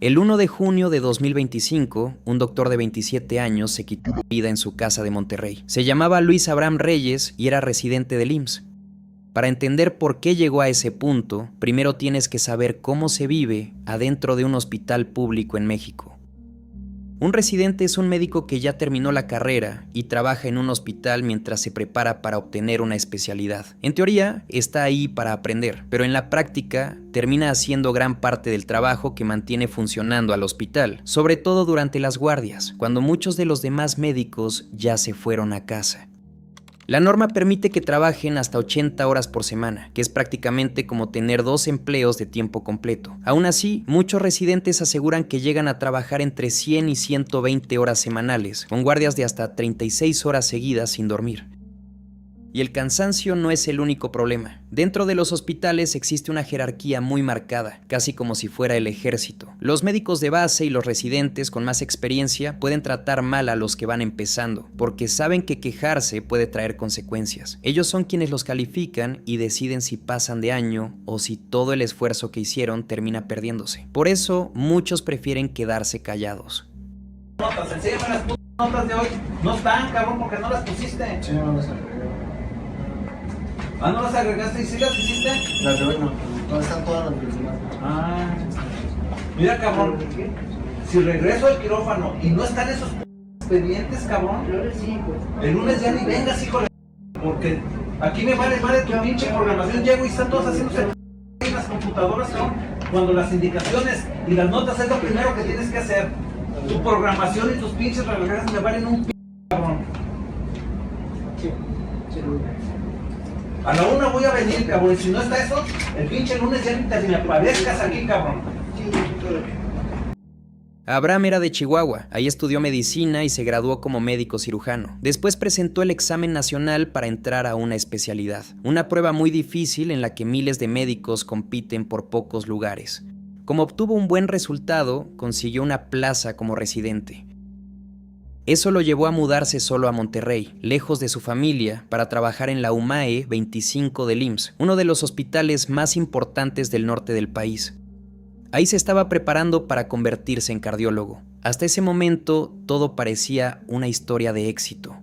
El 1 de junio de 2025, un doctor de 27 años se quitó la vida en su casa de Monterrey. Se llamaba Luis Abraham Reyes y era residente del IMSS. Para entender por qué llegó a ese punto, primero tienes que saber cómo se vive adentro de un hospital público en México. Un residente es un médico que ya terminó la carrera y trabaja en un hospital mientras se prepara para obtener una especialidad. En teoría, está ahí para aprender, pero en la práctica termina haciendo gran parte del trabajo que mantiene funcionando al hospital, sobre todo durante las guardias, cuando muchos de los demás médicos ya se fueron a casa. La norma permite que trabajen hasta 80 horas por semana, que es prácticamente como tener 2 empleos de tiempo completo. Aún así, muchos residentes aseguran que llegan a trabajar entre 100 y 120 horas semanales, con guardias de hasta 36 horas seguidas sin dormir. Y el cansancio no es el único problema. Dentro de los hospitales existe una jerarquía muy marcada, casi como si fuera el ejército. Los médicos de base y los residentes con más experiencia pueden tratar mal a los que van empezando, porque saben que quejarse puede traer consecuencias. Ellos son quienes los califican y deciden si pasan de año o si todo el esfuerzo que hicieron termina perdiéndose. Por eso, muchos prefieren quedarse callados. Enséñame las notas de hoy. No están, cabrón, porque no las pusiste. Sí, no las agregué. Ah, ¿no las agregaste y sí las hiciste? Las de hoy no, todas están todas las personas. Ah, mira, cabrón, si regreso al quirófano y no están esos expedientes, cabrón, el lunes ya ni vengas, hijo de... Porque aquí me vale madre tu pinche programación. Llego y están todos haciéndose en las computadoras, cabrón, cuando las indicaciones y las notas es lo primero que tienes que hacer. Tu programación y tus pinches relojes me valen un cabrón. Sí, sí. A la 1 voy a venir, cabrón, y si no está eso, el pinche lunes ya ni te me aparezcas aquí, cabrón. Abraham era de Chihuahua, ahí estudió medicina y se graduó como médico cirujano. Después presentó el examen nacional para entrar a una especialidad, una prueba muy difícil en la que miles de médicos compiten por pocos lugares. Como obtuvo un buen resultado, consiguió una plaza como residente. Eso lo llevó a mudarse solo a Monterrey, lejos de su familia, para trabajar en la UMAE 25 del IMSS, uno de los hospitales más importantes del norte del país. Ahí se estaba preparando para convertirse en cardiólogo. Hasta ese momento, todo parecía una historia de éxito.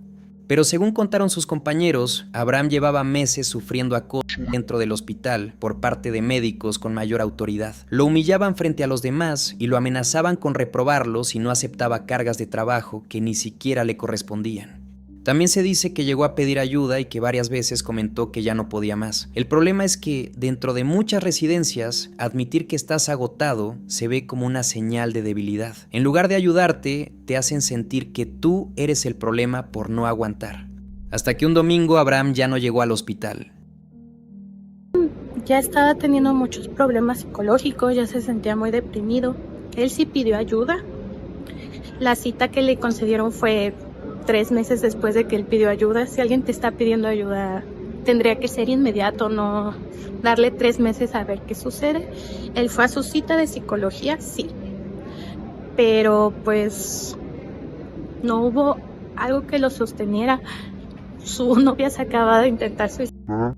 Pero según contaron sus compañeros, Abraham llevaba meses sufriendo acoso dentro del hospital por parte de médicos con mayor autoridad. Lo humillaban frente a los demás y lo amenazaban con reprobarlo si no aceptaba cargas de trabajo que ni siquiera le correspondían. También se dice que llegó a pedir ayuda y que varias veces comentó que ya no podía más. El problema es que, dentro de muchas residencias, admitir que estás agotado se ve como una señal de debilidad. En lugar de ayudarte, te hacen sentir que tú eres el problema por no aguantar. Hasta que un domingo Abraham ya no llegó al hospital. Ya estaba teniendo muchos problemas psicológicos, ya se sentía muy deprimido. Él sí pidió ayuda. La cita que le concedieron fue 3 meses después de que él pidió ayuda. Si alguien te está pidiendo ayuda, tendría que ser inmediato, no darle 3 meses a ver qué sucede. Él fue a su cita de psicología, sí, pero pues no hubo algo que lo sosteniera. Su novia se acaba de intentar suicidar.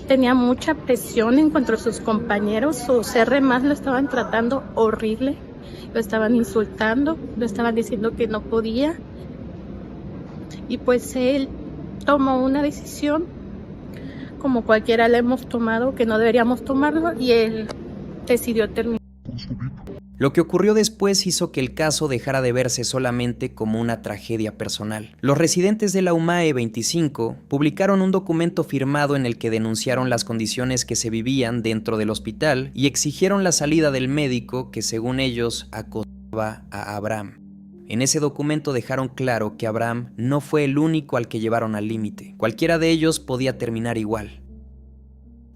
Tenía mucha presión en cuanto a sus compañeros. Sus R más lo estaban tratando horrible. Lo estaban insultando, lo estaban diciendo que no podía. Y pues él tomó una decisión, como cualquiera la hemos tomado, que no deberíamos tomarlo, y él decidió terminar. Lo que ocurrió después hizo que el caso dejara de verse solamente como una tragedia personal. Los residentes de la UMAE 25 publicaron un documento firmado en el que denunciaron las condiciones que se vivían dentro del hospital y exigieron la salida del médico que, según ellos, acosaba a Abraham. En ese documento dejaron claro que Abraham no fue el único al que llevaron al límite. Cualquiera de ellos podía terminar igual.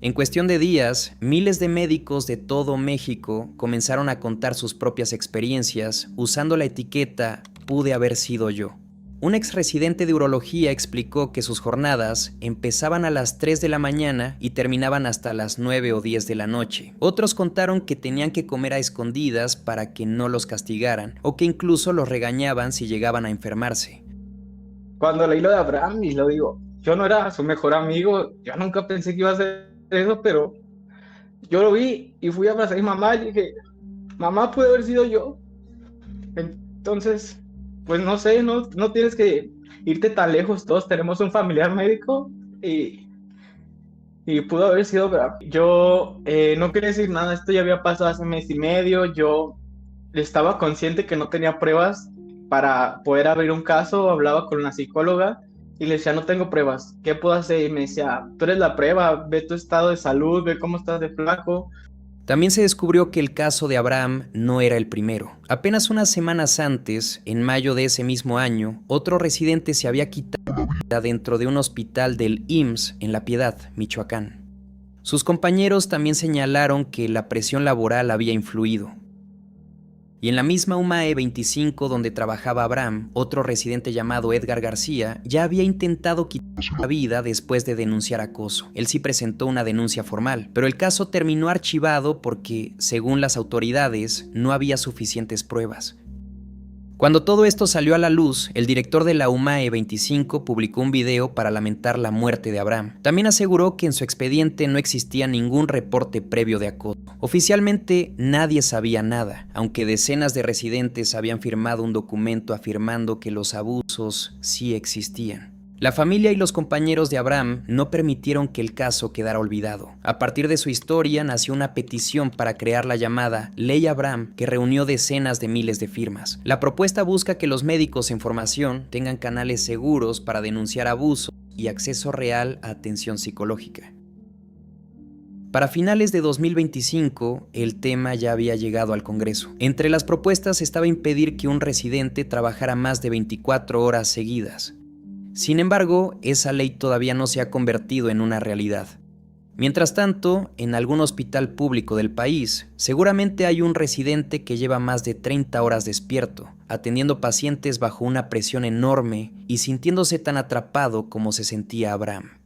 En cuestión de días, miles de médicos de todo México comenzaron a contar sus propias experiencias usando la etiqueta "pude haber sido yo". Un exresidente de urología explicó que sus jornadas empezaban a las 3 de la mañana y terminaban hasta las 9 o 10 de la noche. Otros contaron que tenían que comer a escondidas para que no los castigaran, o que incluso los regañaban si llegaban a enfermarse. Cuando leí lo de Abraham, y lo digo, yo no era su mejor amigo, yo nunca pensé que iba a ser eso, pero Yo lo vi y fui a abrazar a mi mamá y dije, mamá, puede haber sido yo. Entonces, pues no sé, no tienes que irte tan lejos, todos tenemos un familiar médico y pudo haber sido Bram. Yo no quería decir nada, esto ya había pasado hace mes y medio, yo estaba consciente que no tenía pruebas para poder abrir un caso, hablaba con una psicóloga y le decía, no tengo pruebas, ¿qué puedo hacer? Y me decía, tú eres la prueba, ve tu estado de salud, ve cómo estás de flaco. También se descubrió que el caso de Abraham no era el primero. Apenas unas semanas antes, en mayo de ese mismo año, otro residente se había quitado la vida dentro de un hospital del IMSS en La Piedad, Michoacán. Sus compañeros también señalaron que la presión laboral había influido. Y en la misma UMAE 25 donde trabajaba Abraham, otro residente llamado Edgar García ya había intentado quitarse la vida después de denunciar acoso. Él sí presentó una denuncia formal, pero el caso terminó archivado porque, según las autoridades, no había suficientes pruebas. Cuando todo esto salió a la luz, el director de la UMAE 25 publicó un video para lamentar la muerte de Abraham. También aseguró que en su expediente no existía ningún reporte previo de acoso. Oficialmente nadie sabía nada, aunque decenas de residentes habían firmado un documento afirmando que los abusos sí existían. La familia y los compañeros de Abraham no permitieron que el caso quedara olvidado. A partir de su historia nació una petición para crear la llamada Ley Abraham, que reunió decenas de miles de firmas. La propuesta busca que los médicos en formación tengan canales seguros para denunciar abusos y acceso real a atención psicológica. Para finales de 2025, el tema ya había llegado al Congreso. Entre las propuestas estaba impedir que un residente trabajara más de 24 horas seguidas. Sin embargo, esa ley todavía no se ha convertido en una realidad. Mientras tanto, en algún hospital público del país, seguramente hay un residente que lleva más de 30 horas despierto, atendiendo pacientes bajo una presión enorme y sintiéndose tan atrapado como se sentía Abraham.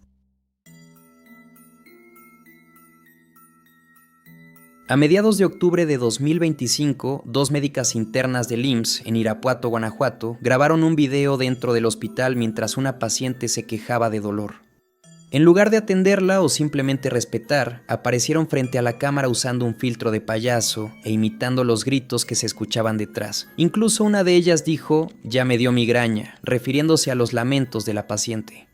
A mediados de octubre de 2025, dos médicas internas del IMSS en Irapuato, Guanajuato, grabaron un video dentro del hospital mientras una paciente se quejaba de dolor. En lugar de atenderla o simplemente respetar, aparecieron frente a la cámara usando un filtro de payaso e imitando los gritos que se escuchaban detrás. Incluso una de ellas dijo, "Ya me dio migraña", refiriéndose a los lamentos de la paciente.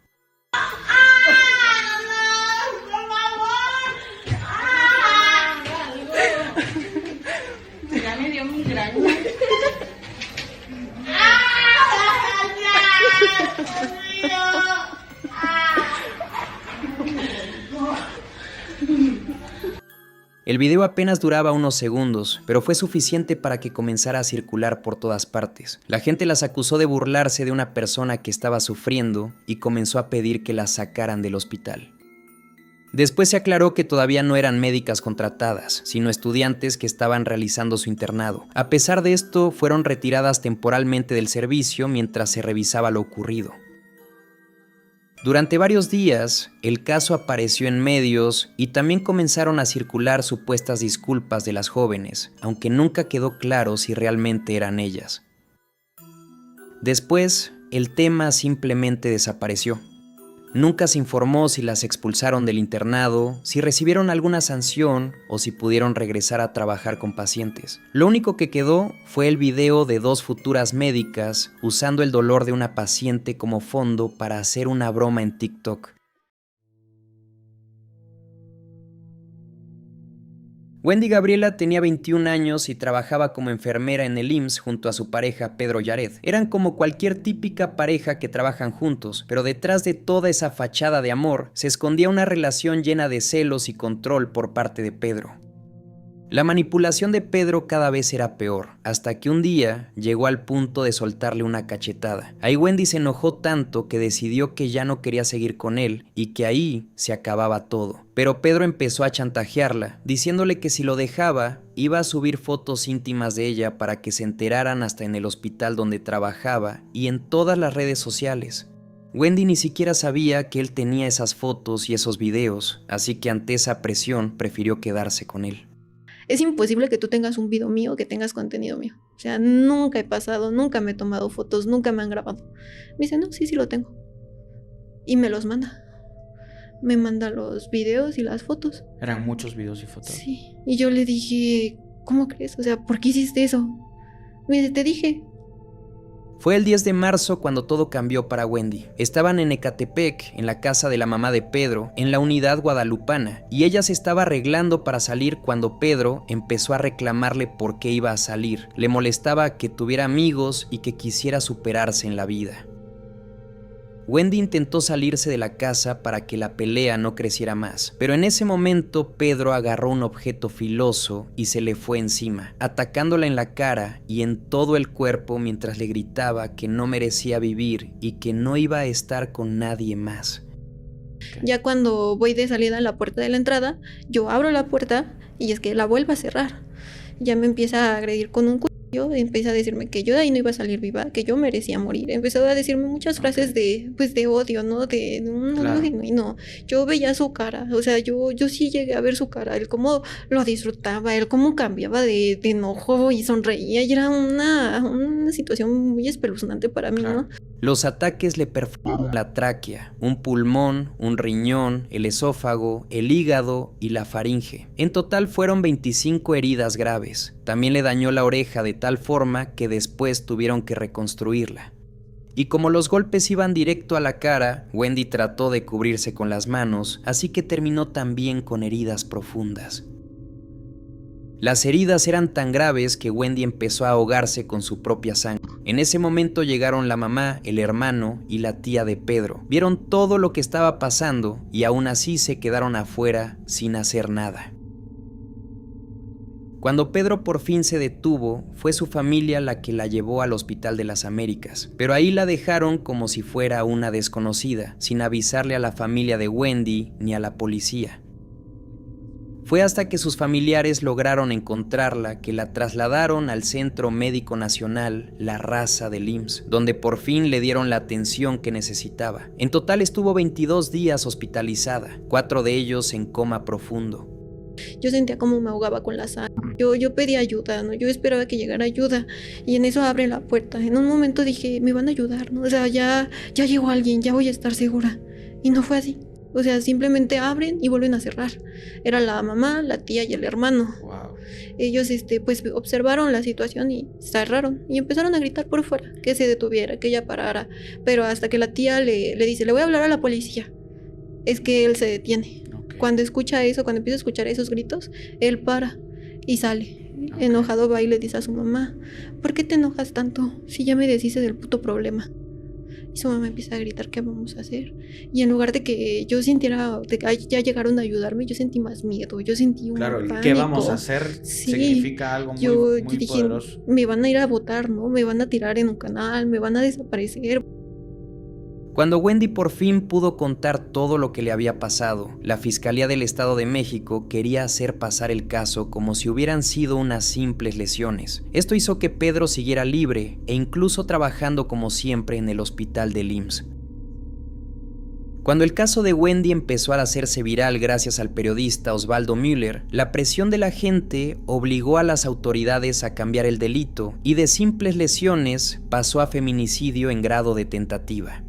El video apenas duraba unos segundos, pero fue suficiente para que comenzara a circular por todas partes. La gente las acusó de burlarse de una persona que estaba sufriendo y comenzó a pedir que las sacaran del hospital. Después se aclaró que todavía no eran médicas contratadas, sino estudiantes que estaban realizando su internado. A pesar de esto, fueron retiradas temporalmente del servicio mientras se revisaba lo ocurrido. Durante varios días, el caso apareció en medios y también comenzaron a circular supuestas disculpas de las jóvenes, aunque nunca quedó claro si realmente eran ellas. Después, el tema simplemente desapareció. Nunca se informó si las expulsaron del internado, si recibieron alguna sanción o si pudieron regresar a trabajar con pacientes. Lo único que quedó fue el video de dos futuras médicas usando el dolor de una paciente como fondo para hacer una broma en TikTok. Wendy Gabriela tenía 21 años y trabajaba como enfermera en el IMSS junto a su pareja Pedro Yared. Eran como cualquier típica pareja que trabajan juntos, pero detrás de toda esa fachada de amor se escondía una relación llena de celos y control por parte de Pedro. La manipulación de Pedro cada vez era peor, hasta que un día llegó al punto de soltarle una cachetada. Ahí Wendy se enojó tanto que decidió que ya no quería seguir con él y que ahí se acababa todo. Pero Pedro empezó a chantajearla, diciéndole que si lo dejaba, iba a subir fotos íntimas de ella para que se enteraran hasta en el hospital donde trabajaba y en todas las redes sociales. Wendy ni siquiera sabía que él tenía esas fotos y esos videos, así que ante esa presión prefirió quedarse con él. Es imposible que tú tengas un video mío, que tengas contenido mío. O sea, nunca he pasado, nunca me he tomado fotos, nunca me han grabado. Me dice, no, sí lo tengo. Y me los manda. me manda los videos y las fotos. Eran muchos videos y fotos. Sí, y yo le dije, ¿cómo crees? O sea, ¿por qué hiciste eso? Me dice, te dije. Fue el 10 de marzo cuando todo cambió para Wendy. Estaban en Ecatepec, en la casa de la mamá de Pedro, en la unidad guadalupana, y ella se estaba arreglando para salir cuando Pedro empezó a reclamarle por qué iba a salir. Le molestaba que tuviera amigos y que quisiera superarse en la vida. Wendy intentó salirse de la casa para que la pelea no creciera más, pero en ese momento Pedro agarró un objeto filoso y se le fue encima, atacándola en la cara y en todo el cuerpo mientras le gritaba que no merecía vivir y que no iba a estar con nadie más. Ya cuando voy de salida a la puerta de la entrada, yo abro la puerta y es que la vuelvo a cerrar. Ya me empieza a agredir con un cuchillo, empieza a decirme que yo de ahí no iba a salir viva, que yo merecía morir. Empezó a decirme muchas frases de odio, ¿no? De un odio genuino. Yo veía su cara, o sea, yo sí llegué a ver su cara, él cómo lo disfrutaba, él cómo cambiaba de enojo y sonreía, y era una situación muy espeluznante para mí, ¿no? Los ataques le perforaron la tráquea, un pulmón, un riñón, el esófago, el hígado y la faringe. En total fueron 25 heridas graves. También le dañó la oreja de tal forma que después tuvieron que reconstruirla. Y como los golpes iban directo a la cara, Wendy trató de cubrirse con las manos, así que terminó también con heridas profundas. Las heridas eran tan graves que Wendy empezó a ahogarse con su propia sangre. En ese momento llegaron la mamá, el hermano y la tía de Pedro. Vieron todo lo que estaba pasando y aún así se quedaron afuera sin hacer nada. Cuando Pedro por fin se detuvo, fue su familia la que la llevó al Hospital de las Américas, pero ahí la dejaron como si fuera una desconocida, sin avisarle a la familia de Wendy ni a la policía. Fue hasta que sus familiares lograron encontrarla que la trasladaron al Centro Médico Nacional La Raza del IMSS, donde por fin le dieron la atención que necesitaba. En total estuvo 22 días hospitalizada, 4 de ellos en coma profundo. Yo sentía como me ahogaba con la sangre. Yo pedía ayuda, ¿no? Yo esperaba que llegara ayuda y en eso abre la puerta. En un momento dije, me van a ayudar, ¿no? O sea, ya llegó alguien, ya voy a estar segura. Y no fue así. O sea, simplemente abren y vuelven a cerrar. Era la mamá, la tía y el hermano. Wow. Ellos pues observaron la situación y cerraron y empezaron a gritar por fuera que se detuviera, que ella parara. Pero hasta que la tía le dice, le voy a hablar a la policía, es que él se detiene. Okay. Cuando empieza a escuchar esos gritos, él para y sale. Okay. Enojado va y le dice a su mamá, ¿por qué te enojas tanto si ya me deshice del puto problema? Y su mamá empieza a gritar, ¿qué vamos a hacer? Y en lugar de que yo sintiera de que ya llegaron a ayudarme, yo sentí más miedo, yo sentí un pánico. ¿Qué vamos a hacer? Sí, significa algo muy dije, poderoso. Me van a ir a botar, ¿no? Me van a tirar en un canal, me van a desaparecer. Cuando Wendy por fin pudo contar todo lo que le había pasado, la Fiscalía del Estado de México quería hacer pasar el caso como si hubieran sido unas simples lesiones. Esto hizo que Pedro siguiera libre e incluso trabajando como siempre en el hospital del IMSS. Cuando el caso de Wendy empezó a hacerse viral gracias al periodista Osvaldo Müller, la presión de la gente obligó a las autoridades a cambiar el delito y de simples lesiones pasó a feminicidio en grado de tentativa.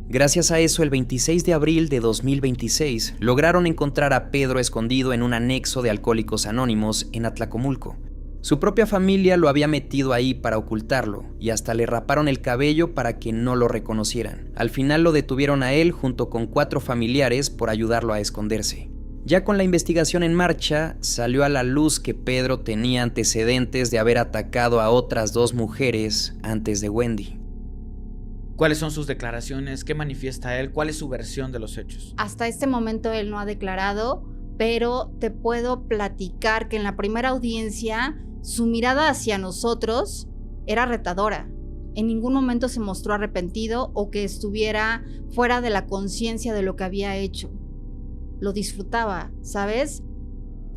Gracias a eso, el 26 de abril de 2026, lograron encontrar a Pedro escondido en un anexo de Alcohólicos Anónimos en Atlacomulco. Su propia familia lo había metido ahí para ocultarlo, y hasta le raparon el cabello para que no lo reconocieran. Al final lo detuvieron a él junto con 4 familiares por ayudarlo a esconderse. Ya con la investigación en marcha, salió a la luz que Pedro tenía antecedentes de haber atacado a otras 2 mujeres antes de Wendy. ¿Cuáles son sus declaraciones? ¿Qué manifiesta él? ¿Cuál es su versión de los hechos? Hasta este momento él no ha declarado, pero te puedo platicar que en la primera audiencia su mirada hacia nosotros era retadora. En ningún momento se mostró arrepentido o que estuviera fuera de la conciencia de lo que había hecho. Lo disfrutaba, ¿sabes?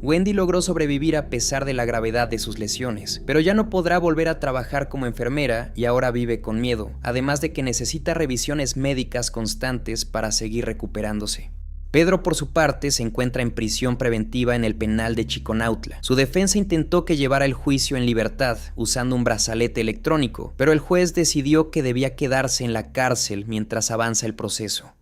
Wendy logró sobrevivir a pesar de la gravedad de sus lesiones, pero ya no podrá volver a trabajar como enfermera y ahora vive con miedo, además de que necesita revisiones médicas constantes para seguir recuperándose. Pedro, por su parte, se encuentra en prisión preventiva en el penal de Chiconautla. Su defensa intentó que llevara el juicio en libertad, usando un brazalete electrónico, pero el juez decidió que debía quedarse en la cárcel mientras avanza el proceso.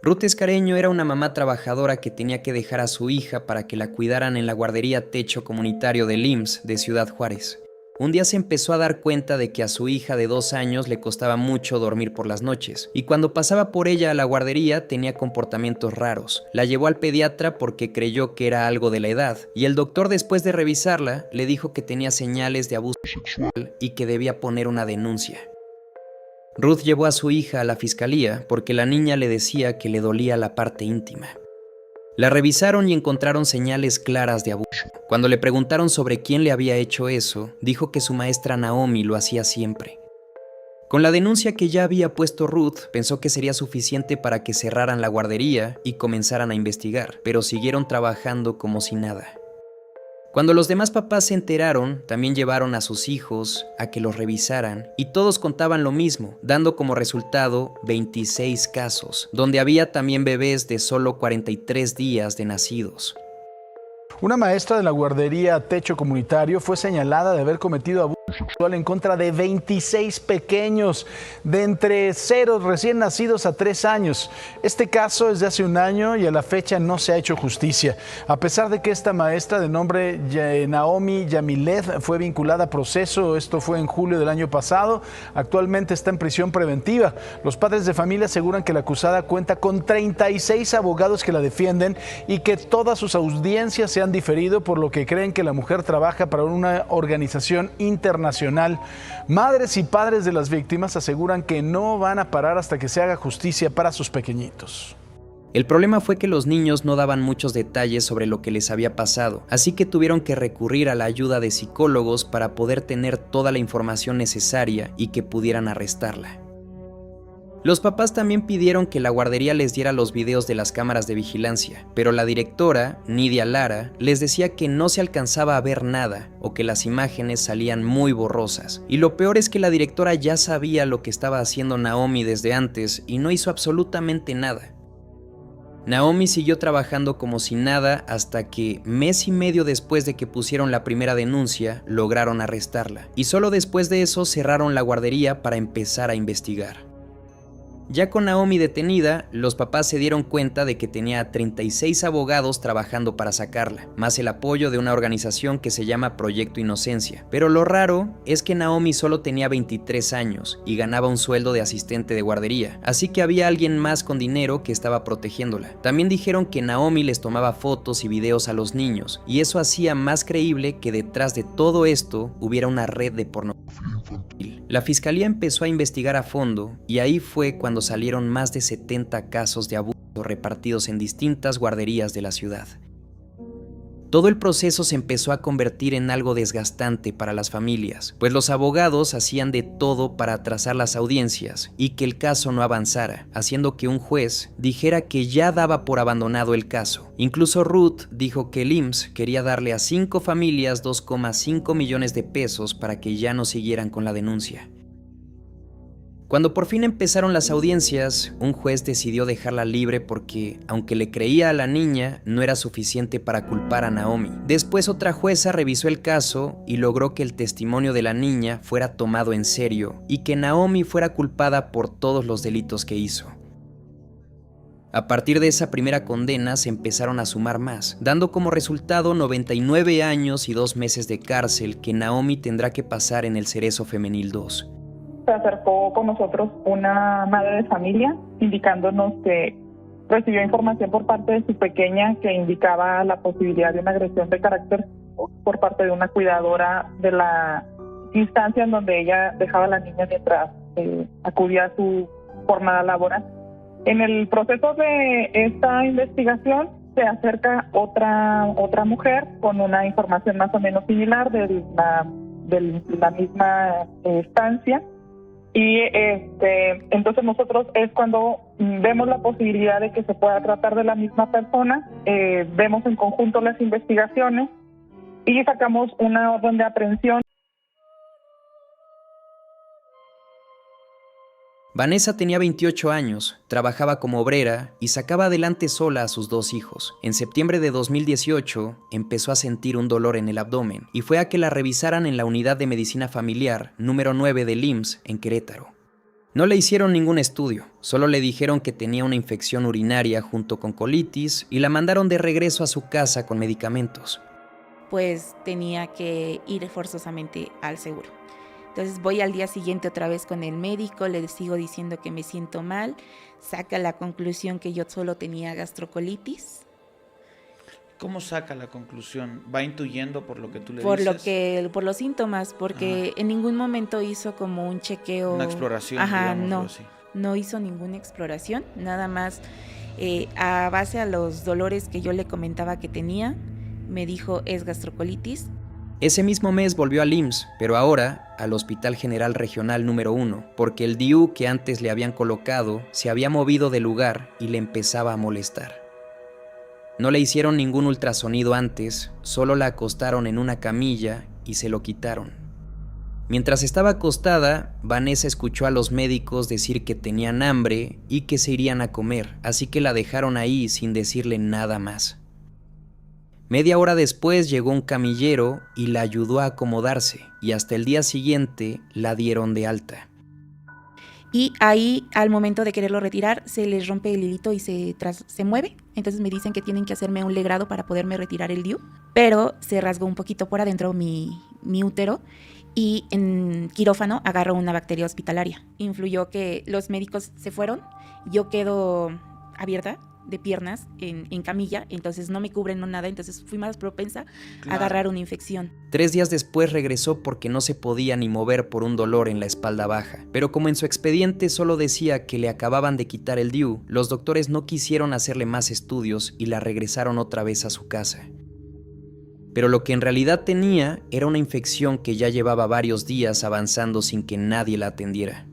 Ruth Escareño era una mamá trabajadora que tenía que dejar a su hija para que la cuidaran en la guardería Techo Comunitario del IMSS de Ciudad Juárez. Un día se empezó a dar cuenta de que a su hija de 2 años le costaba mucho dormir por las noches, y cuando pasaba por ella a la guardería tenía comportamientos raros. La llevó al pediatra porque creyó que era algo de la edad, y el doctor, después de revisarla, le dijo que tenía señales de abuso sexual y que debía poner una denuncia. Ruth llevó a su hija a la fiscalía porque la niña le decía que le dolía la parte íntima. La revisaron y encontraron señales claras de abuso. Cuando le preguntaron sobre quién le había hecho eso, dijo que su maestra Naomi lo hacía siempre. Con la denuncia que ya había puesto Ruth, pensó que sería suficiente para que cerraran la guardería y comenzaran a investigar, pero siguieron trabajando como si nada. Cuando los demás papás se enteraron, también llevaron a sus hijos a que los revisaran y todos contaban lo mismo, dando como resultado 26 casos, donde había también bebés de solo 43 días de nacidos. Una maestra de la guardería Techo Comunitario fue señalada de haber cometido abuso sexual en contra de 26 pequeños de entre 0 recién nacidos a 3 años. Este caso es de hace un año y a la fecha no se ha hecho justicia. A pesar de que esta maestra de nombre Naomi Yamilet fue vinculada a proceso, esto fue en julio del año pasado, actualmente está en prisión preventiva. Los padres de familia aseguran que la acusada cuenta con 36 abogados que la defienden y que todas sus audiencias se han diferido, por lo que creen que la mujer trabaja para una organización internacional. Madres y padres de las víctimas aseguran que no van a parar hasta que se haga justicia para sus pequeñitos. El problema fue que los niños no daban muchos detalles sobre lo que les había pasado, así que tuvieron que recurrir a la ayuda de psicólogos para poder tener toda la información necesaria y que pudieran arrestarla. Los papás también pidieron que la guardería les diera los videos de las cámaras de vigilancia, pero la directora, Nidia Lara, les decía que no se alcanzaba a ver nada o que las imágenes salían muy borrosas. Y lo peor es que la directora ya sabía lo que estaba haciendo Naomi desde antes y no hizo absolutamente nada. Naomi siguió trabajando como si nada hasta que, mes y medio después de que pusieron la primera denuncia, lograron arrestarla. Y solo después de eso cerraron la guardería para empezar a investigar. Ya con Naomi detenida, los papás se dieron cuenta de que tenía 36 abogados trabajando para sacarla, más el apoyo de una organización que se llama Proyecto Inocencia. Pero lo raro es que Naomi solo tenía 23 años y ganaba un sueldo de asistente de guardería, así que había alguien más con dinero que estaba protegiéndola. También dijeron que Naomi les tomaba fotos y videos a los niños, y eso hacía más creíble que detrás de todo esto hubiera una red de pornografía infantil. La fiscalía empezó a investigar a fondo y ahí fue cuando salieron más de 70 casos de abuso repartidos en distintas guarderías de la ciudad. Todo el proceso se empezó a convertir en algo desgastante para las familias, pues los abogados hacían de todo para atrasar las audiencias y que el caso no avanzara, haciendo que un juez dijera que ya daba por abandonado el caso. Incluso Ruth dijo que el IMSS quería darle a 5 familias 2,5 millones de pesos para que ya no siguieran con la denuncia. Cuando por fin empezaron las audiencias, un juez decidió dejarla libre porque, aunque le creía a la niña, no era suficiente para culpar a Naomi. Después otra jueza revisó el caso y logró que el testimonio de la niña fuera tomado en serio y que Naomi fuera culpada por todos los delitos que hizo. A partir de esa primera condena se empezaron a sumar más, dando como resultado 99 años y 2 meses de cárcel que Naomi tendrá que pasar en el Cerezo Femenil 2. Se acercó con nosotros una madre de familia indicándonos que recibió información por parte de su pequeña que indicaba la posibilidad de una agresión de carácter por parte de una cuidadora de la instancia en donde ella dejaba a la niña mientras acudía a su jornada laboral. En el proceso de esta investigación se acerca otra mujer con una información más o menos similar de la misma estancia. Y entonces nosotros es cuando vemos la posibilidad de que se pueda tratar de la misma persona, vemos en conjunto las investigaciones y sacamos una orden de aprehensión. Vanessa tenía 28 años, trabajaba como obrera y sacaba adelante sola a sus 2 hijos. En septiembre de 2018 empezó a sentir un dolor en el abdomen y fue a que la revisaran en la unidad de medicina familiar número 9 del IMSS en Querétaro. No le hicieron ningún estudio, solo le dijeron que tenía una infección urinaria junto con colitis y la mandaron de regreso a su casa con medicamentos. Pues tenía que ir forzosamente al seguro. Entonces voy al día siguiente otra vez con el médico, le sigo diciendo que me siento mal, saca la conclusión que yo solo tenía gastrocolitis. ¿Cómo saca la conclusión? ¿Va intuyendo por lo que tú le dices? Por los síntomas, porque en ningún momento hizo como un chequeo. Una exploración, no hizo ninguna exploración, nada más a base a los dolores que yo le comentaba que tenía, me dijo es gastrocolitis. Ese mismo mes volvió al IMSS, pero ahora al Hospital General Regional número 1, porque el DIU que antes le habían colocado se había movido de lugar y le empezaba a molestar. No le hicieron ningún ultrasonido antes, solo la acostaron en una camilla y se lo quitaron. Mientras estaba acostada, Vanessa escuchó a los médicos decir que tenían hambre y que se irían a comer, así que la dejaron ahí sin decirle nada más. Media hora después llegó un camillero y la ayudó a acomodarse, y hasta el día siguiente la dieron de alta. Y ahí, al momento de quererlo retirar, se les rompe el hilito y se mueve. Entonces me dicen que tienen que hacerme un legrado para poderme retirar el DIU. Pero se rasgó un poquito por adentro mi útero y en quirófano agarró una bacteria hospitalaria. Influyó que los médicos se fueron, yo quedo abierta de piernas en camilla, entonces no me cubren, no nada, entonces fui más propensa a agarrar una infección. 3 días después regresó porque no se podía ni mover por un dolor en la espalda baja, pero como en su expediente solo decía que le acababan de quitar el DIU, los doctores no quisieron hacerle más estudios y la regresaron otra vez a su casa. Pero lo que en realidad tenía era una infección que ya llevaba varios días avanzando sin que nadie la atendiera.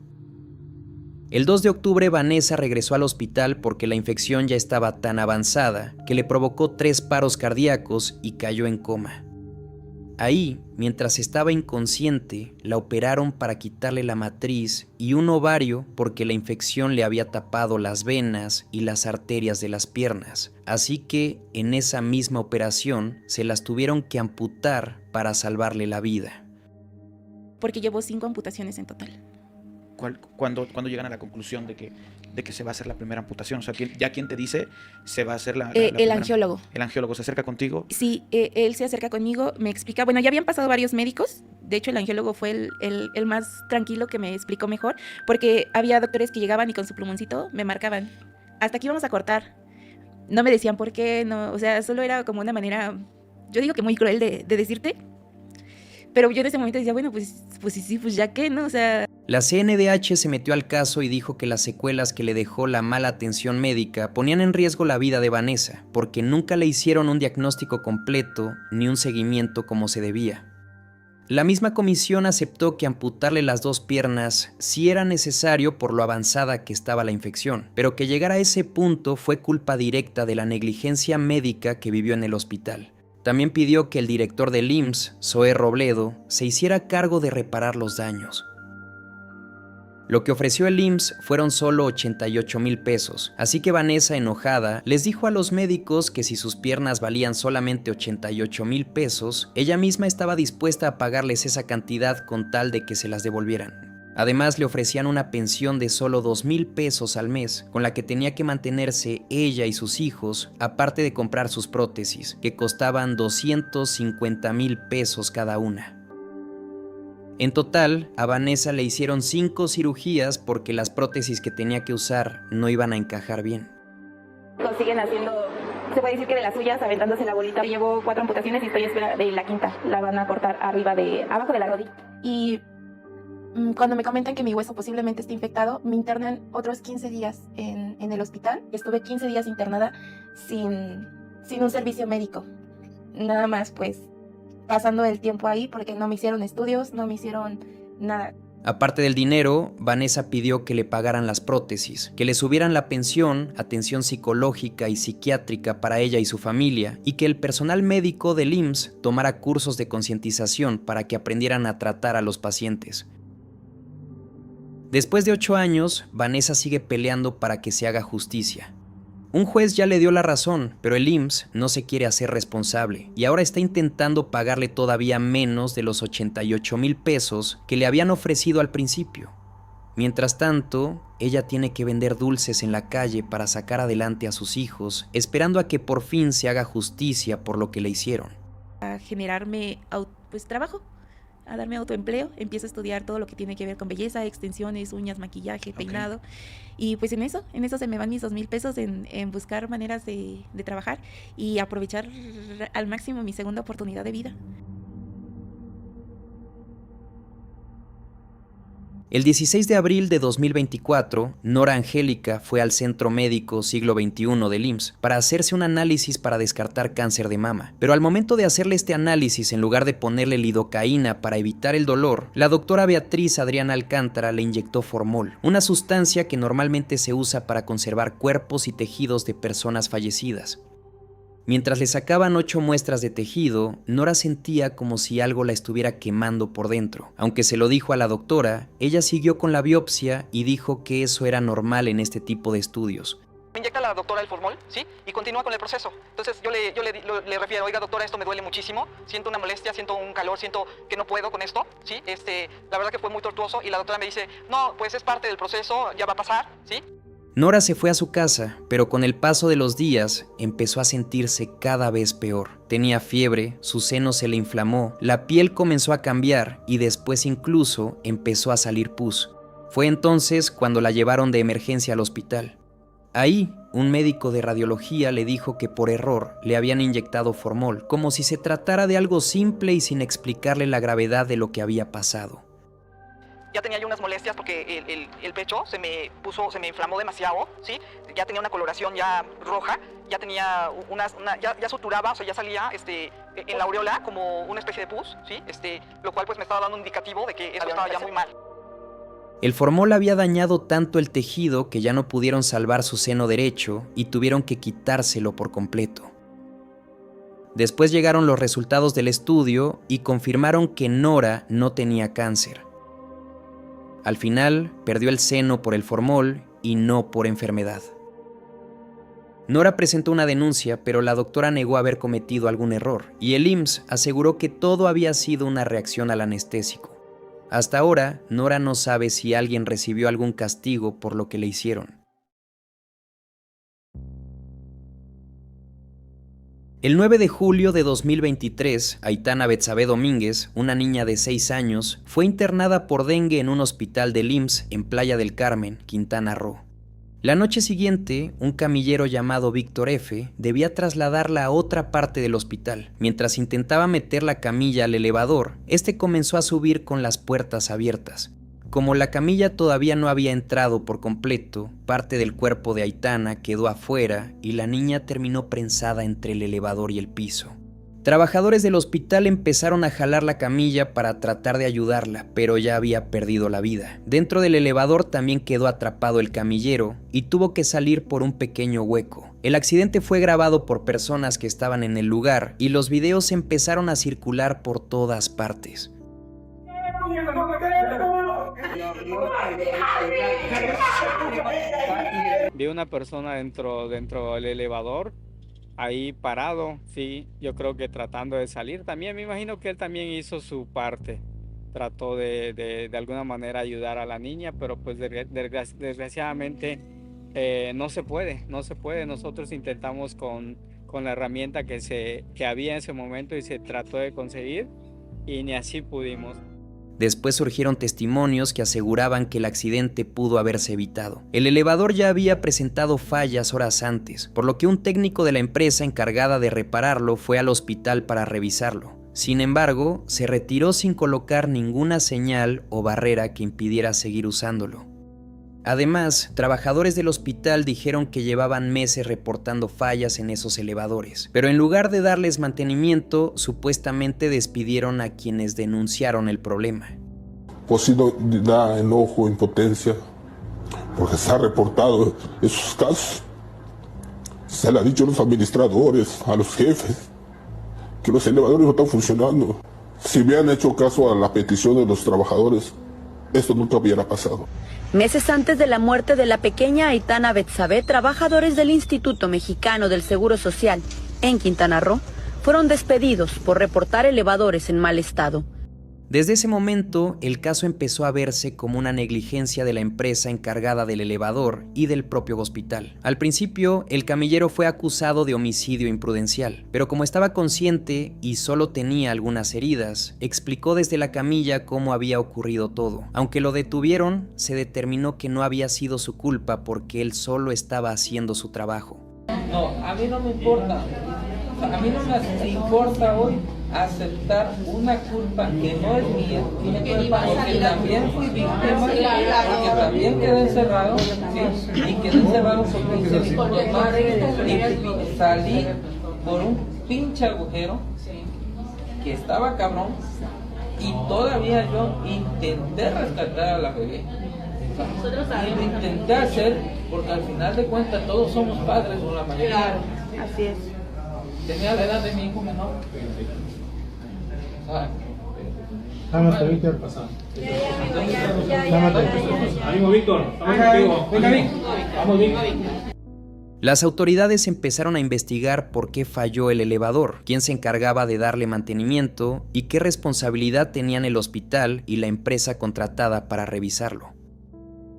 El 2 de octubre Vanessa regresó al hospital porque la infección ya estaba tan avanzada que le provocó 3 paros cardíacos y cayó en coma. Ahí, mientras estaba inconsciente, la operaron para quitarle la matriz y un ovario porque la infección le había tapado las venas y las arterias de las piernas. Así que, en esa misma operación, se las tuvieron que amputar para salvarle la vida. Porque llevo 5 amputaciones en total. ¿Cuándo llegan a la conclusión de que se va a hacer la primera amputación? O sea, ¿quién te dice se va a hacer la el angiólogo. ¿El angiólogo se acerca contigo? Sí, él se acerca conmigo, me explica. Bueno, ya habían pasado varios médicos. De hecho, el angiólogo fue el más tranquilo, que me explicó mejor, porque había doctores que llegaban y con su plumoncito me marcaban. Hasta aquí vamos a cortar. No me decían por qué, no, o sea, solo era como una manera, yo digo que muy cruel de decirte. Pero yo en ese momento decía, bueno, pues sí, pues ya que, ¿no? O sea... La CNDH se metió al caso y dijo que las secuelas que le dejó la mala atención médica ponían en riesgo la vida de Vanessa, porque nunca le hicieron un diagnóstico completo ni un seguimiento como se debía. La misma comisión aceptó que amputarle las 2 piernas sí era necesario por lo avanzada que estaba la infección, pero que llegar a ese punto fue culpa directa de la negligencia médica que vivió en el hospital. También pidió que el director del IMSS, Zoé Robledo, se hiciera cargo de reparar los daños. Lo que ofreció el IMSS fueron solo 88,000 pesos, así que Vanessa, enojada, les dijo a los médicos que si sus piernas valían solamente 88,000 pesos, ella misma estaba dispuesta a pagarles esa cantidad con tal de que se las devolvieran. Además, le ofrecían una pensión de solo 2,000 pesos al mes, con la que tenía que mantenerse ella y sus hijos, aparte de comprar sus prótesis, que costaban 250,000 pesos cada una. En total, a Vanessa le hicieron 5 cirugías porque las prótesis que tenía que usar no iban a encajar bien. Siguen haciendo, se puede decir que de las suyas, aventándose la bolita. Llevo 4 amputaciones y estoy a espera de la 5ª. La van a cortar abajo de la rodilla. Y cuando me comentan que mi hueso posiblemente esté infectado, me internan otros 15 días en el hospital. Estuve 15 días internada sin un servicio médico. Nada más, pues, pasando el tiempo ahí porque no me hicieron estudios, no me hicieron nada. Aparte del dinero, Vanessa pidió que le pagaran las prótesis, que le subieran la pensión, atención psicológica y psiquiátrica para ella y su familia, y que el personal médico del IMSS tomara cursos de concientización para que aprendieran a tratar a los pacientes. Después de 8 años, Vanessa sigue peleando para que se haga justicia. Un juez ya le dio la razón, pero el IMSS no se quiere hacer responsable y ahora está intentando pagarle todavía menos de los 88,000 pesos que le habían ofrecido al principio. Mientras tanto, ella tiene que vender dulces en la calle para sacar adelante a sus hijos, esperando a que por fin se haga justicia por lo que le hicieron. A generarme trabajo, a darme autoempleo, empiezo a estudiar todo lo que tiene que ver con belleza, extensiones, uñas, maquillaje, peinado. Y pues en eso se me van mis 2,000 pesos en buscar maneras de trabajar y aprovechar al máximo mi segunda oportunidad de vida. El 16 de abril de 2024, Nora Angélica fue al Centro Médico Siglo XXI del IMSS para hacerse un análisis para descartar cáncer de mama. Pero al momento de hacerle este análisis, en lugar de ponerle lidocaína para evitar el dolor, la doctora Beatriz Adriana Alcántara le inyectó formol, una sustancia que normalmente se usa para conservar cuerpos y tejidos de personas fallecidas. Mientras le sacaban 8 muestras de tejido, Nora sentía como si algo la estuviera quemando por dentro. Aunque se lo dijo a la doctora, ella siguió con la biopsia y dijo que eso era normal en este tipo de estudios. Me inyecta la doctora el formol, ¿sí? Y continúa con el proceso. Entonces yo le refiero, oiga doctora, esto me duele muchísimo, siento una molestia, siento un calor, siento que no puedo con esto, ¿sí? La verdad que fue muy tortuoso y la doctora me dice, no, pues es parte del proceso, ya va a pasar, ¿sí? Nora se fue a su casa, pero con el paso de los días empezó a sentirse cada vez peor. Tenía fiebre, su seno se le inflamó, la piel comenzó a cambiar y después incluso empezó a salir pus. Fue entonces cuando la llevaron de emergencia al hospital. Ahí, un médico de radiología le dijo que por error le habían inyectado formol, como si se tratara de algo simple y sin explicarle la gravedad de lo que había pasado. Ya tenía yo unas molestias porque el pecho se me inflamó demasiado, ¿sí? Ya tenía una coloración ya roja, ya tenía ya suturaba, o sea, ya salía en la aureola como una especie de pus, ¿sí? Lo cual pues me estaba dando un indicativo de que eso estaba ya muy mal. El formol había dañado tanto el tejido que ya no pudieron salvar su seno derecho y tuvieron que quitárselo por completo. Después llegaron los resultados del estudio y confirmaron que Nora no tenía cáncer. Al final, perdió el seno por el formol y no por enfermedad. Nora presentó una denuncia, pero la doctora negó haber cometido algún error, y el IMSS aseguró que todo había sido una reacción al anestésico. Hasta ahora, Nora no sabe si alguien recibió algún castigo por lo que le hicieron. El 9 de julio de 2023, Aitana Betsabe Domínguez, una niña de 6 años, fue internada por dengue en un hospital del IMSS en Playa del Carmen, Quintana Roo. La noche siguiente, un camillero llamado Víctor F. debía trasladarla a otra parte del hospital. Mientras intentaba meter la camilla al elevador, este comenzó a subir con las puertas abiertas. Como la camilla todavía no había entrado por completo, parte del cuerpo de Aitana quedó afuera y la niña terminó prensada entre el elevador y el piso. Trabajadores del hospital empezaron a jalar la camilla para tratar de ayudarla, pero ya había perdido la vida. Dentro del elevador también quedó atrapado el camillero y tuvo que salir por un pequeño hueco. El accidente fue grabado por personas que estaban en el lugar y los videos empezaron a circular por todas partes. Vi una persona dentro del elevador, ahí parado, sí, yo creo que tratando de salir también. Me imagino que él también hizo su parte, trató de alguna manera ayudar a la niña, pero pues desgraciadamente no se puede. Nosotros intentamos con la herramienta que había en ese momento y se trató de conseguir y ni así pudimos. Después surgieron testimonios que aseguraban que el accidente pudo haberse evitado. El elevador ya había presentado fallas horas antes, por lo que un técnico de la empresa encargada de repararlo fue al hospital para revisarlo. Sin embargo, se retiró sin colocar ninguna señal o barrera que impidiera seguir usándolo. Además, trabajadores del hospital dijeron que llevaban meses reportando fallas en esos elevadores, pero en lugar de darles mantenimiento, supuestamente despidieron a quienes denunciaron el problema. Pues sí, da enojo, impotencia, porque se ha reportado esos casos. Se le ha dicho a los administradores, a los jefes, que los elevadores no están funcionando. Si hubieran hecho caso a la petición de los trabajadores, esto nunca hubiera pasado. Meses antes de la muerte de la pequeña Aitana Betsabe, trabajadores del Instituto Mexicano del Seguro Social en Quintana Roo fueron despedidos por reportar elevadores en mal estado. Desde ese momento, el caso empezó a verse como una negligencia de la empresa encargada del elevador y del propio hospital. Al principio, el camillero fue acusado de homicidio imprudencial, pero como estaba consciente y solo tenía algunas heridas, explicó desde la camilla cómo había ocurrido todo. Aunque lo detuvieron, se determinó que no había sido su culpa porque él solo estaba haciendo su trabajo. No, a mí no me importa. A mí no me importa hoy aceptar una culpa que no es mía, porque también fui víctima, porque también quedé encerrado, ¿sí? Y quedé encerrado porque hice mis cosas y salí por un pinche agujero que estaba cabrón y todavía yo intenté rescatar a la bebé. Y lo intenté hacer porque al final de cuentas todos somos padres o la mayoría. Claro, así es. Tenía la edad de mi hijo menor. Cálmate, Víctor, pasado. Ánimo, Víctor. Venga, Víctor. Vamos, Víctor. Las autoridades empezaron a investigar por qué falló el elevador, quién se encargaba de darle mantenimiento y qué responsabilidad tenían el hospital y la empresa contratada para revisarlo.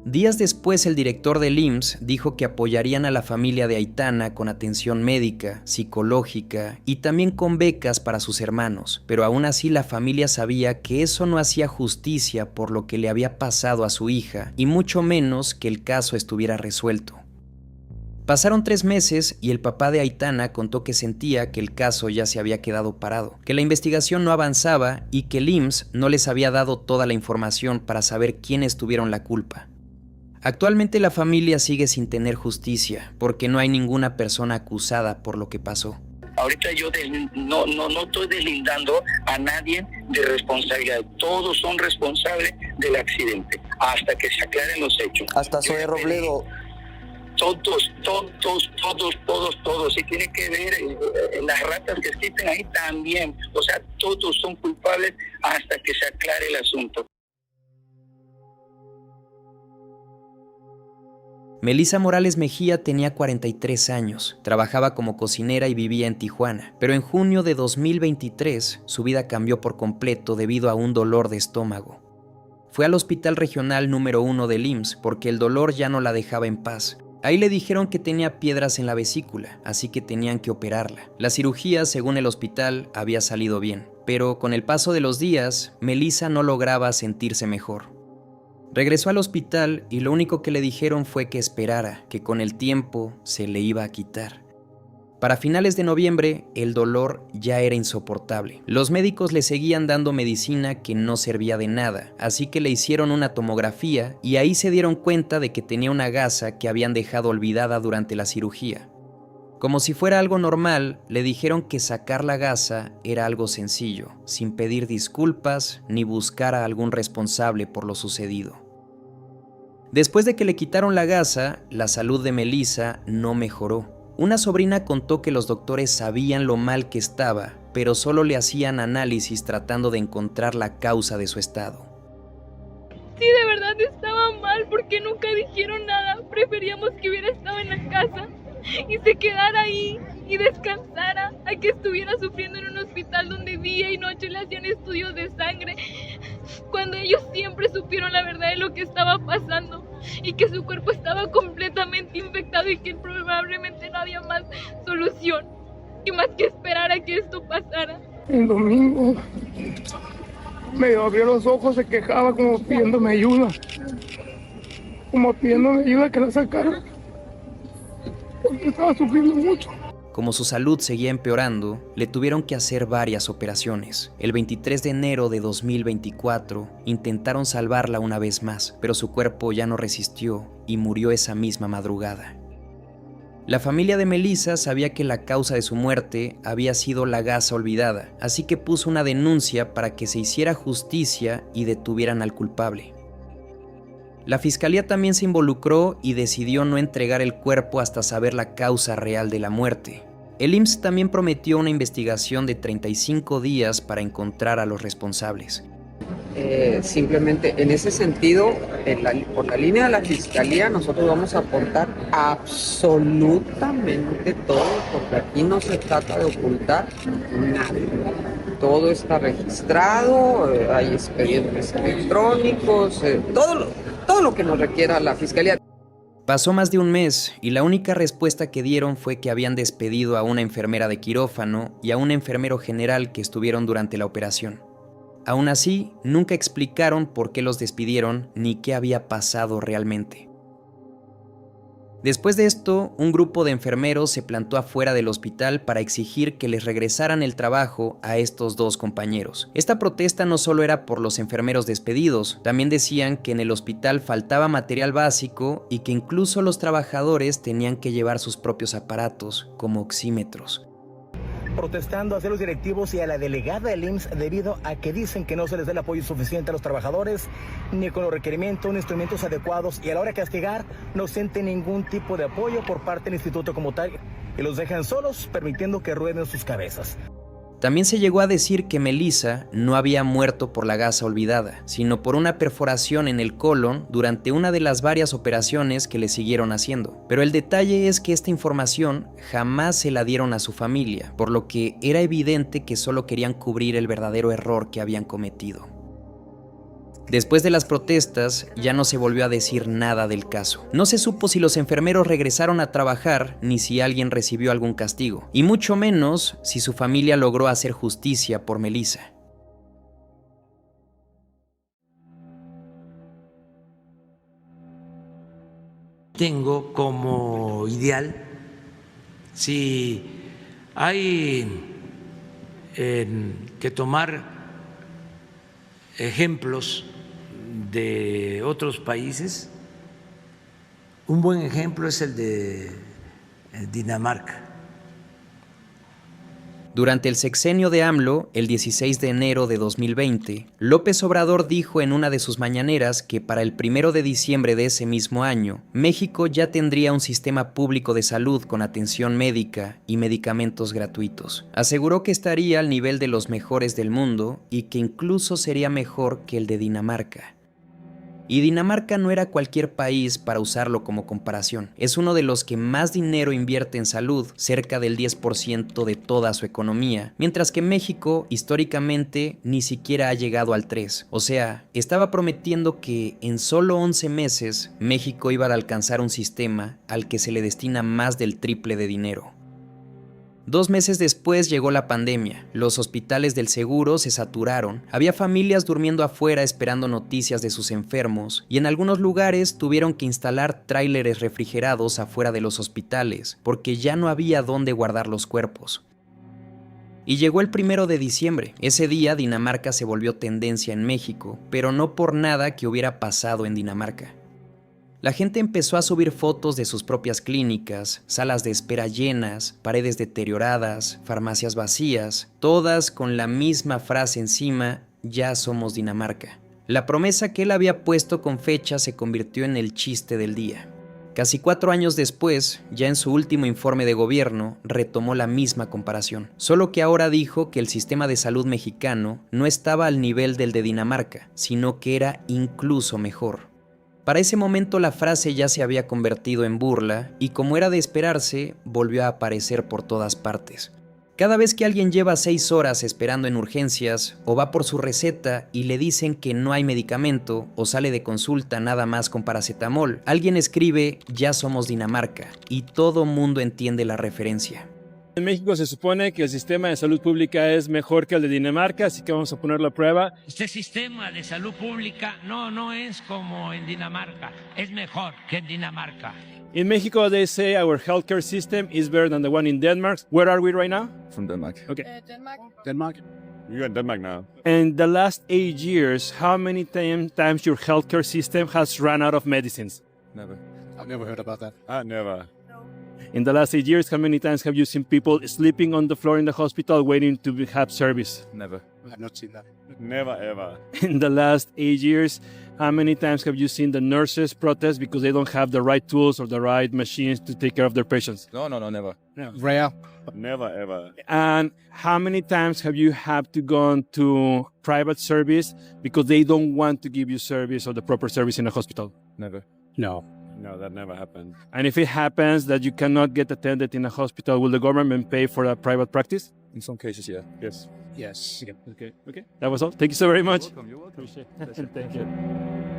Días después, el director del IMSS dijo que apoyarían a la familia de Aitana con atención médica, psicológica y también con becas para sus hermanos, pero aún así la familia sabía que eso no hacía justicia por lo que le había pasado a su hija y mucho menos que el caso estuviera resuelto. Pasaron 3 meses y el papá de Aitana contó que sentía que el caso ya se había quedado parado, que la investigación no avanzaba y que el IMSS no les había dado toda la información para saber quiénes tuvieron la culpa. Actualmente la familia sigue sin tener justicia porque no hay ninguna persona acusada por lo que pasó. Ahorita yo no estoy deslindando a nadie de responsabilidad. Todos son responsables del accidente hasta que se aclaren los hechos. Hasta Zoe Robledo. Todos. Y tiene que ver las ratas que existen ahí también. O sea, todos son culpables hasta que se aclare el asunto. Melissa Morales Mejía tenía 43 años, trabajaba como cocinera y vivía en Tijuana, pero en junio de 2023 su vida cambió por completo debido a un dolor de estómago. Fue al Hospital Regional número 1 del IMSS porque el dolor ya no la dejaba en paz. Ahí le dijeron que tenía piedras en la vesícula, así que tenían que operarla. La cirugía, según el hospital, había salido bien, pero con el paso de los días, Melissa no lograba sentirse mejor. Regresó al hospital y lo único que le dijeron fue que esperara, que con el tiempo se le iba a quitar. Para finales de noviembre, el dolor ya era insoportable. Los médicos le seguían dando medicina que no servía de nada, así que le hicieron una tomografía y ahí se dieron cuenta de que tenía una gasa que habían dejado olvidada durante la cirugía. Como si fuera algo normal, le dijeron que sacar la gasa era algo sencillo, sin pedir disculpas ni buscar a algún responsable por lo sucedido. Después de que le quitaron la gasa, la salud de Melissa no mejoró. Una sobrina contó que los doctores sabían lo mal que estaba, pero solo le hacían análisis tratando de encontrar la causa de su estado. Sí, de verdad estaba mal porque nunca dijeron nada. Preferíamos que hubiera estado en la casa y se quedara ahí y descansara a que estuviera sufriendo en un hospital donde día y noche le hacían estudios de sangre, cuando ellos siempre supieron la verdad de lo que estaba pasando y que su cuerpo estaba completamente infectado y que probablemente no había más solución y más que esperar a que esto pasara. El domingo medio abrió los ojos, se quejaba como pidiéndome ayuda, que la sacara, porque estaba sufriendo mucho. Como su salud seguía empeorando, le tuvieron que hacer varias operaciones. El 23 de enero de 2024 intentaron salvarla una vez más, pero su cuerpo ya no resistió y murió esa misma madrugada. La familia de Melissa sabía que la causa de su muerte había sido la gasa olvidada, así que puso una denuncia para que se hiciera justicia y detuvieran al culpable. La fiscalía también se involucró y decidió no entregar el cuerpo hasta saber la causa real de la muerte. El IMSS también prometió una investigación de 35 días para encontrar a los responsables. Simplemente en ese sentido, por la línea de la fiscalía, nosotros vamos a aportar absolutamente todo, porque aquí no se trata de ocultar nada. todo está registrado, hay expedientes electrónicos, todo lo que nos requiera la Fiscalía. Pasó más de un mes y la única respuesta que dieron fue que habían despedido a una enfermera de quirófano y a un enfermero general que estuvieron durante la operación. Aún así, nunca explicaron por qué los despidieron ni qué había pasado realmente. Después de esto, un grupo de enfermeros se plantó afuera del hospital para exigir que les regresaran el trabajo a estos dos compañeros. Esta protesta no solo era por los enfermeros despedidos, también decían que en el hospital faltaba material básico y que incluso los trabajadores tenían que llevar sus propios aparatos, como oxímetros. Protestando hacia los directivos y a la delegada del IMSS debido a que dicen que no se les da el apoyo suficiente a los trabajadores, ni con los requerimientos, ni instrumentos adecuados, y a la hora de castigar no sienten ningún tipo de apoyo por parte del instituto como tal, y los dejan solos, permitiendo que rueden sus cabezas. También se llegó a decir que Melissa no había muerto por la gasa olvidada, sino por una perforación en el colon durante una de las varias operaciones que le siguieron haciendo. Pero el detalle es que esta información jamás se la dieron a su familia, por lo que era evidente que solo querían cubrir el verdadero error que habían cometido. Después de las protestas, ya no se volvió a decir nada del caso. No se supo si los enfermeros regresaron a trabajar ni si alguien recibió algún castigo, y mucho menos si su familia logró hacer justicia por Melissa. Tengo como ideal, si hay que tomar ejemplos de otros países, un buen ejemplo es el de Dinamarca. Durante el sexenio de AMLO, el 16 de enero de 2020, López Obrador dijo en una de sus mañaneras que para el 1 de diciembre de ese mismo año, México ya tendría un sistema público de salud con atención médica y medicamentos gratuitos. Aseguró que estaría al nivel de los mejores del mundo y que incluso sería mejor que el de Dinamarca. Y Dinamarca no era cualquier país para usarlo como comparación. Es uno de los que más dinero invierte en salud, cerca del 10% de toda su economía, mientras que México, históricamente, ni siquiera ha llegado al 3%. O sea, estaba prometiendo que en solo 11 meses, México iba a alcanzar un sistema al que se le destina más del triple de dinero. 2 meses después llegó la pandemia, los hospitales del seguro se saturaron, había familias durmiendo afuera esperando noticias de sus enfermos y en algunos lugares tuvieron que instalar tráileres refrigerados afuera de los hospitales porque ya no había dónde guardar los cuerpos. Y llegó el 1 de diciembre, ese día Dinamarca se volvió tendencia en México, pero no por nada que hubiera pasado en Dinamarca. La gente empezó a subir fotos de sus propias clínicas, salas de espera llenas, paredes deterioradas, farmacias vacías, todas con la misma frase encima: ya somos Dinamarca. La promesa que él había puesto con fecha se convirtió en el chiste del día. Casi 4 años después, ya en su último informe de gobierno, retomó la misma comparación, solo que ahora dijo que el sistema de salud mexicano no estaba al nivel del de Dinamarca, sino que era incluso mejor. Para ese momento la frase ya se había convertido en burla y, como era de esperarse, volvió a aparecer por todas partes. Cada vez que alguien lleva 6 horas esperando en urgencias o va por su receta y le dicen que no hay medicamento o sale de consulta nada más con paracetamol, alguien escribe "ya somos Dinamarca" y todo mundo entiende la referencia. En México se supone que el sistema de salud pública es mejor que el de Dinamarca, así que vamos a ponerlo a prueba. Este sistema de salud pública no es como en Dinamarca, es mejor que en Dinamarca. In Mexico, they say our healthcare system is better than the one in Denmark. Where are we right now? From Denmark. Okay. Denmark? You're in Denmark now. In the last 8 years, how many times your healthcare system has run out of medicines? Never. I've never heard about that. Never. In the last 8 years, how many times have you seen people sleeping on the floor in the hospital waiting to have service? Never. I've not seen that. Never, ever. In the last 8 years, how many times have you seen the nurses protest because they don't have the right tools or the right machines to take care of their patients? No, never. No. Rare. Never, ever. And how many times have you had to go to private service because they don't want to give you service or the proper service in a hospital? Never. No. No, that never happened. And if it happens that you cannot get attended in a hospital, will the government pay for a private practice? In some cases, yeah. Yes. Okay. That was all. Thank you so very much. You're welcome. Appreciate it. Thank you.